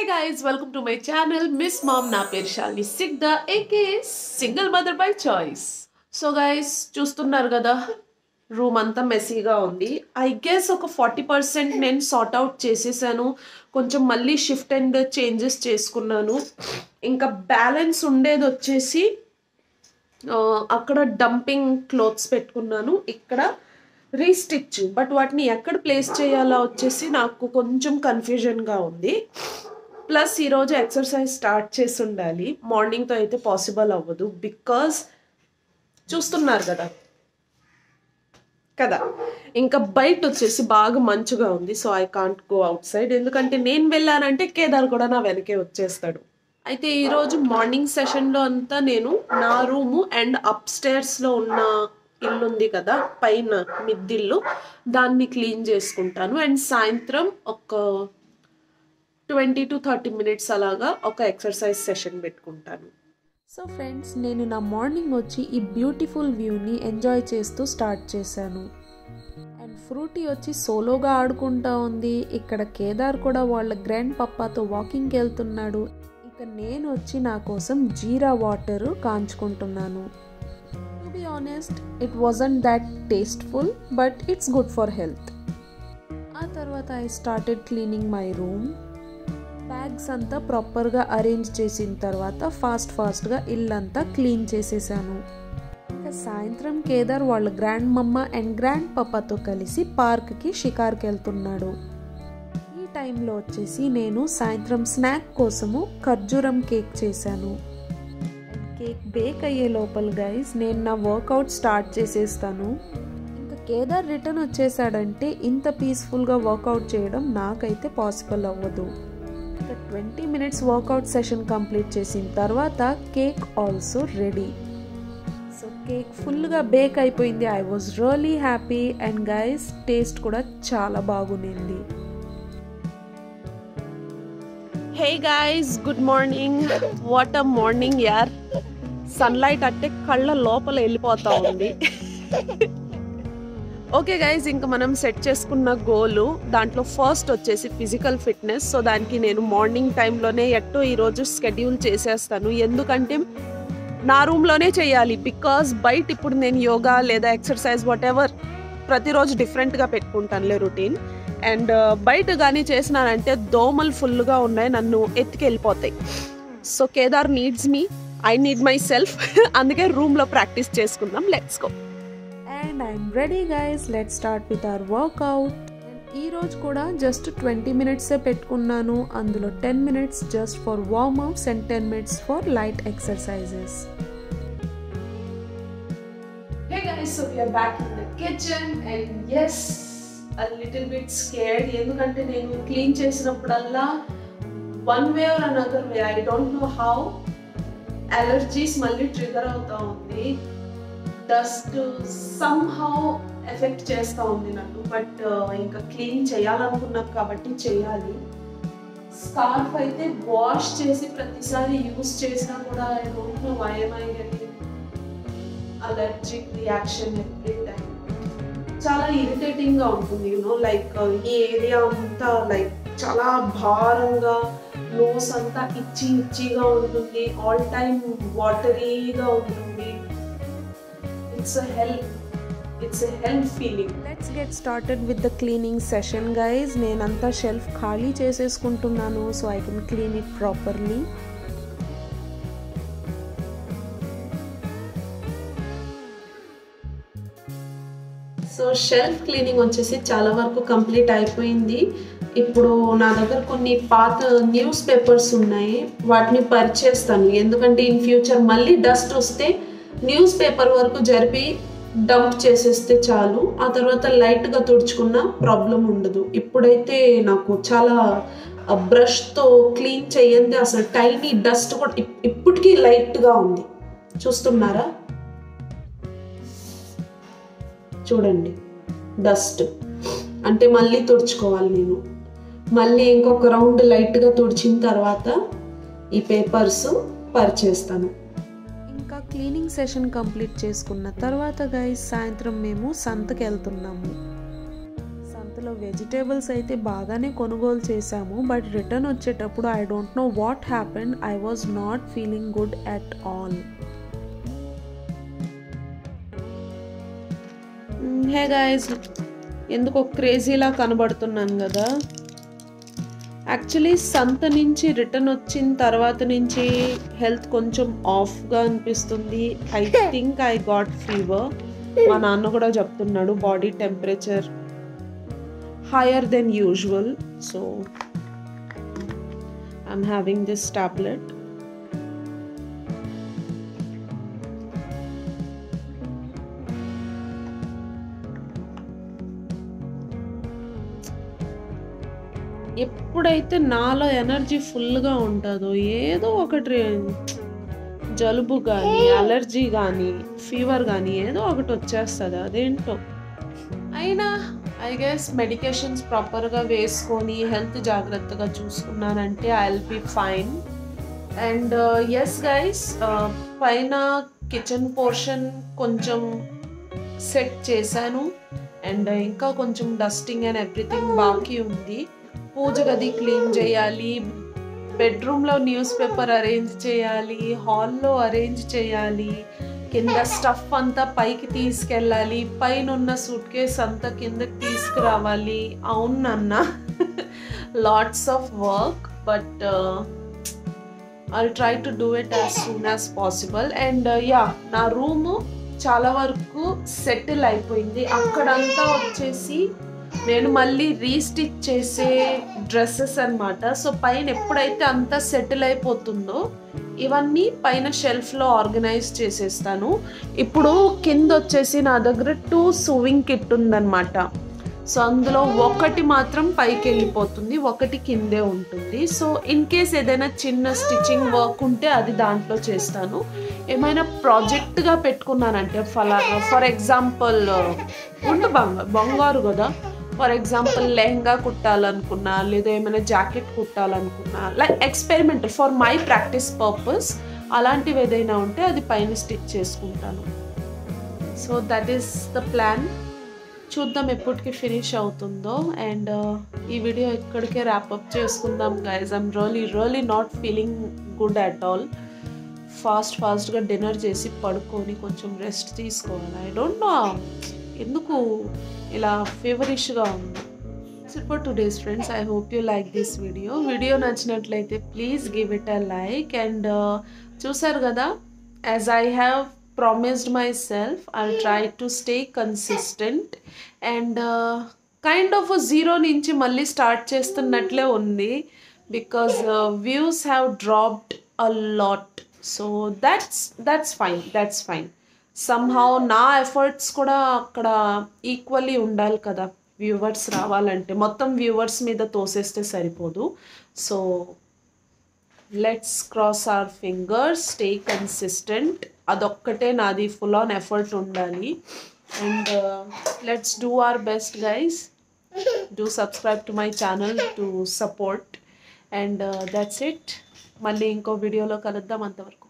Hey guys, welcome to my channel Miss Mom. నా పేరు Shalini Sigda aka single mother by choice. So guys చూస్తున్నారు కదా, room అంతా మెస్సీగా ఉంది. ఐ గెస్ ఒక 40% నేను సార్ట్ అవుట్ చేసేసాను. కొంచెం మళ్ళీ షిఫ్ట్ అండ్ చేంజెస్ చేసుకున్నాను. ఇంకా బ్యాలెన్స్ ఉండేది వచ్చేసి అక్కడ డంపింగ్ క్లోత్స్ పెట్టుకున్నాను, ఇక్కడ రీస్టిచ్. బట్ వాటిని ఎక్కడ ప్లేస్ చేయాలో వచ్చేసి నాకు కొంచెం కన్ఫ్యూజన్గా ఉంది. ప్లస్ ఈరోజు ఎక్సర్సైజ్ స్టార్ట్ చేసి ఉండాలి, మార్నింగ్తో అయితే పాసిబుల్ అవ్వదు. బికాజ్ చూస్తున్నారు కదా ఇంకా బయట వచ్చేసి బాగా మంచుగా ఉంది. So I can't go out side, ఎందుకంటే నేను వెళ్ళానంటే కేదార్ కూడా నా వెనకే వచ్చేస్తాడు. అయితే ఈరోజు మార్నింగ్ సెషన్లో అంతా నేను నా రూము అండ్ అప్ స్టేర్స్లో ఉన్న ఇల్లు ఉంది కదా, పైన మిద్దిల్లు, దాన్ని క్లీన్ చేసుకుంటాను. అండ్ సాయంత్రం ఒక 20 to 30 minutes అలాగా ఒక ఎక్సర్సైజ్ సెషన్ పెట్టుకుంటాను. సో ఫ్రెండ్స్, నేను నా మార్నింగ్ వచ్చి ఈ బ్యూటిఫుల్ వ్యూని ఎంజాయ్ చేస్తూ స్టార్ట్ చేశాను. అండ్ ఫ్రూటీ వచ్చి సోలోగా ఆడుకుంటా ఉంది. ఇక్కడ కేదార్ కూడా వాళ్ళ గ్రాండ్ పప్పాతో వాకింగ్కి వెళ్తున్నాడు. ఇక నేను వచ్చి నా కోసం జీరా వాటర్ కాంచుకుంటున్నాను. To be honest, it wasn't that tasteful, but it's good for health. ఆ తర్వాత I started cleaning my room. Bags అంతా ప్రాపర్గా అరేంజ్ చేసిన తర్వాత ఫాస్ట్గా ఇల్లంతా క్లీన్ చేసేసాను. ఇంకా సాయంత్రం కేదార్ వాళ్ళ గ్రాండ్ మమ్మ అండ్ గ్రాండ్ పప్పాతో కలిసి పార్క్కి షికార్కి వెళ్తున్నాడు. ఈ టైంలో వచ్చేసి నేను సాయంత్రం స్నాక్ కోసము ఖర్జూరం కేక్ చేశాను. అండ్ కేక్ బేక్ అయ్యే లోపల గైస్ నేను నా వర్కౌట్ స్టార్ట్ చేసేస్తాను. ఇంకా కేదార్ రిటర్న్ వచ్చేసాడంటే ఇంత పీస్ఫుల్గా వర్కౌట్ చేయడం నాకైతే పాసిబుల్ అవ్వదు. 20 minutes వర్కౌట్ సెషన్ కంప్లీట్ చేసిన తర్వాత cake also ready. So cake ఫుల్గా బేక్ అయిపోయింది. I was really happy. And guys, taste కూడా చాలా బాగుంది. Hey guys, good morning. What a morning యార్. సన్లైట్ అంటే కళ్ళ లోపల వెళ్ళిపోతా ఉంది. ఓకే గైజ్, ఇంకా మనం సెట్ చేసుకున్న గోలు దాంట్లో ఫస్ట్ వచ్చేసి ఫిజికల్ ఫిట్నెస్. సో దానికి నేను మార్నింగ్ టైంలోనే ఎట్టో ఈరోజు షెడ్యూల్ చేసేస్తాను, ఎందుకంటే నా రూమ్లోనే చేయాలి. బికాజ్ బయట ఇప్పుడు నేను యోగా లేదా ఎక్సర్సైజ్ వాట్ ఎవర్ ప్రతిరోజు డిఫరెంట్గా పెట్టుకుంటానులే రొటీన్. అండ్ బయట కానీ చేసినానంటే దోమలు ఫుల్గా ఉన్నాయి, నన్ను ఎత్తుకెళ్ళిపోతాయి. So Kedar needs me, I need my self. అందుకే రూమ్లో ప్రాక్టీస్ చేసుకుందాం. Let's go. And I'm ready guys, let's start with our workout. ఈరోజు కూడా జస్ట్ 20 minutes పెట్టుకున్నాను. అందులో 10 minutes just for warmups and 10 minutes for light exercises. Hey guys, so we are back in the kitchen and yes, a little bit scared. ఎందుకంటే నేను clean చేసినప్పుడల్లా one way or another way, I don't know how, allergies మళ్ళీ trigger అవుతా ఉంది. Dust somehow effect చేస్తూ ఉంది నన్ను. But ఇంకా క్లీన్ చేయాలనుకున్నాం కాబట్టి చేయాలి. స్కార్ఫ్ అయితే వాష్ చేసి ప్రతిసారి యూస్ చేసినా కూడా I don't know why am I getting allergic reaction every time. చాలా ఇరిటేటింగ్గా ఉంటుంది, యూనో. లైక్ ఈ ఏరియా అంతా లైక్ చాలా భారంగా, నోస్ అంతా ఇచ్చిగా ఉంటుంది, ఆల్ టైమ్ వాటరీగా ఉంటుంది. It's a hell feeling. Let's get started with the cleaning session guys. నేనంతా షెల్ఫ్ ఖాళీ చేసేసుకుంటున్నాను so I can clean it properly. So shelf cleaning వచ్చేసి చాలా వరకు కంప్లీట్ అయిపోయింది. ఇప్పుడు నా దగ్గర కొన్ని పాత న్యూస్ పేపర్స్ ఉన్నాయి, వాటిని పరిచేస్తాను. ఎందుకంటే ఇన్ ఫ్యూచర్ మళ్ళీ డస్ట్ వస్తే న్యూస్ పేపర్ వరకు జరిపి డంప్ చేసేస్తే చాలు, ఆ తర్వాత లైట్గా తుడుచుకున్న ప్రాబ్లం ఉండదు. ఇప్పుడైతే నాకు చాలా బ్రష్తో క్లీన్ చేయండి, అసలు టైనీ డస్ట్ కూడా ఇప్పటికీ లైట్గా ఉంది. చూస్తున్నారా, చూడండి డస్ట్. అంటే మళ్ళీ తుడుచుకోవాలి నేను. మళ్ళీ ఇంకొక రౌండ్ లైట్గా తుడిచిన తర్వాత ఈ పేపర్స్ పరిచేస్తాను. ఇంకా క్లీనింగ్ సెషన్ కంప్లీట్ చేసుకున్న తర్వాత గైస్ సాయంత్రం మేము సంతకి వెళ్తున్నాము. సంత అందులో వెజిటేబుల్స్ అయితే బాగానే కొనుగోలు చేశాము. బట్ రిటర్న్ వచ్చేటప్పుడు I don't know what happened, I was not feeling good at all. Hey guys, ఎందుకో క్రేజీలా కనబడుతున్నాను కదా. యాక్చువల్లీ సంత నుంచి రిటర్న్ వచ్చిన తర్వాత నుంచి హెల్త్ కొంచెం ఆఫ్గా అనిపిస్తుంది. I think I got fever. మా నాన్న కూడా చెప్తున్నాడు body temperature higher than usual, so I'm having this tablet. ఎప్పుడైతే నాలో ఎనర్జీ ఫుల్గా ఉంటుందో ఏదో ఒకటి జలుబు కానీ అలర్జీ కానీ ఫీవర్ కానీ ఏదో ఒకటి వచ్చేస్తుంది. అదేంటో అయినా ఐ గెస్ మెడికేషన్స్ ప్రాపర్గా వేసుకొని హెల్త్ జాగ్రత్తగా చూసుకున్నానంటే I will be fine. And yes guys, పైన కిచెన్ పోర్షన్ కొంచెం సెట్ చేశాను అండ్ ఇంకా కొంచెం డస్టింగ్ అండ్ ఎవ్రీథింగ్ బాకీ ఉంది. పూజ గది క్లీన్ చేయాలి, బెడ్రూమ్లో న్యూస్ పేపర్ అరేంజ్ చేయాలి, హాల్లో అరేంజ్ చేయాలి, కింద స్టఫ్ అంతా పైకి తీసుకెళ్ళాలి, పైన ఉన్న సూట్ కేస్ అంతా కిందకి తీసుకురావాలి. అవునన్న, lots of work, but I'll try to do it as soon as possible. And yeah, నా రూము చాలా వరకు సెటిల్ అయిపోయింది. అక్కడంతా వచ్చేసి నేను మళ్ళీ రీస్టిచ్ చేసే డ్రెస్సెస్ అన్నమాట. సో పైన ఎప్పుడైతే అంతా సెటిల్ అయిపోతుందో ఇవన్నీ పైన షెల్ఫ్లో ఆర్గనైజ్ చేసేస్తాను. ఇప్పుడు కింద వచ్చేసి నా దగ్గర 2 సూవింగ్ కిట్ ఉందన్నమాట. సో అందులో ఒకటి మాత్రం పైకి వెళ్ళిపోతుంది, ఒకటి కిందే ఉంటుంది. సో ఇన్ కేస్ ఏదైనా చిన్న స్టిచ్చింగ్ వర్క్ ఉంటే అది దాంట్లో చేస్తాను. ఏమైనా ప్రాజెక్ట్గా పెట్టుకున్నానంటే ఫర్ ఎగ్జాంపుల్ బంగారు కదా, ఫర్ ఎగ్జాంపుల్ లెహంగా కుట్టాలనుకున్నా లేదా ఏమైనా జాకెట్ కుట్టాలనుకున్నా, like experimental for my practice purpose, అలాంటివి ఏదైనా ఉంటే అది పైన స్టిచ్ చేసుకుంటాను. So that is the plan. చూద్దాం ఎప్పటికి ఫినిష్ అవుతుందో. అండ్ ఈ వీడియో ఇక్కడికే ర్యాపప్ చేసుకుందాం guys. I'm really not feeling good at all. ఫాస్ట్గా డిన్నర్ చేసి పడుకొని కొంచెం రెస్ట్ తీసుకోవాలి. ఐ డోంట్ నో ఎందుకు ఇలా ఫేవరిష్గా ఉంది. For today's friends, I hope you like this video నచ్చినట్లయితే please give it a like. And చూసారు కదా, as I have promised myself, I'll try to stay consistent and kind of a zero నుంచి మళ్ళీ start చేస్తున్నట్లే ఉంది, because views have dropped a lot. So that's fine. Somehow నా efforts కూడా అక్కడ equally ఉండాలి కదా. వ్యూవర్స్ రావాలంటే మొత్తం వ్యూవర్స్ మీద తోసేస్తే సరిపోదు. So let's cross hour fingers, stay consistent. అదొక్కటే నాది ఫుల్ ఆన్ ఎఫర్ట్ ఉండాలి. And let's do our best guys. Do subscribe to my channel to support. And that's it. మళ్ళీ ఇంకో వీడియోలో కలుద్దాం. అంతవరకు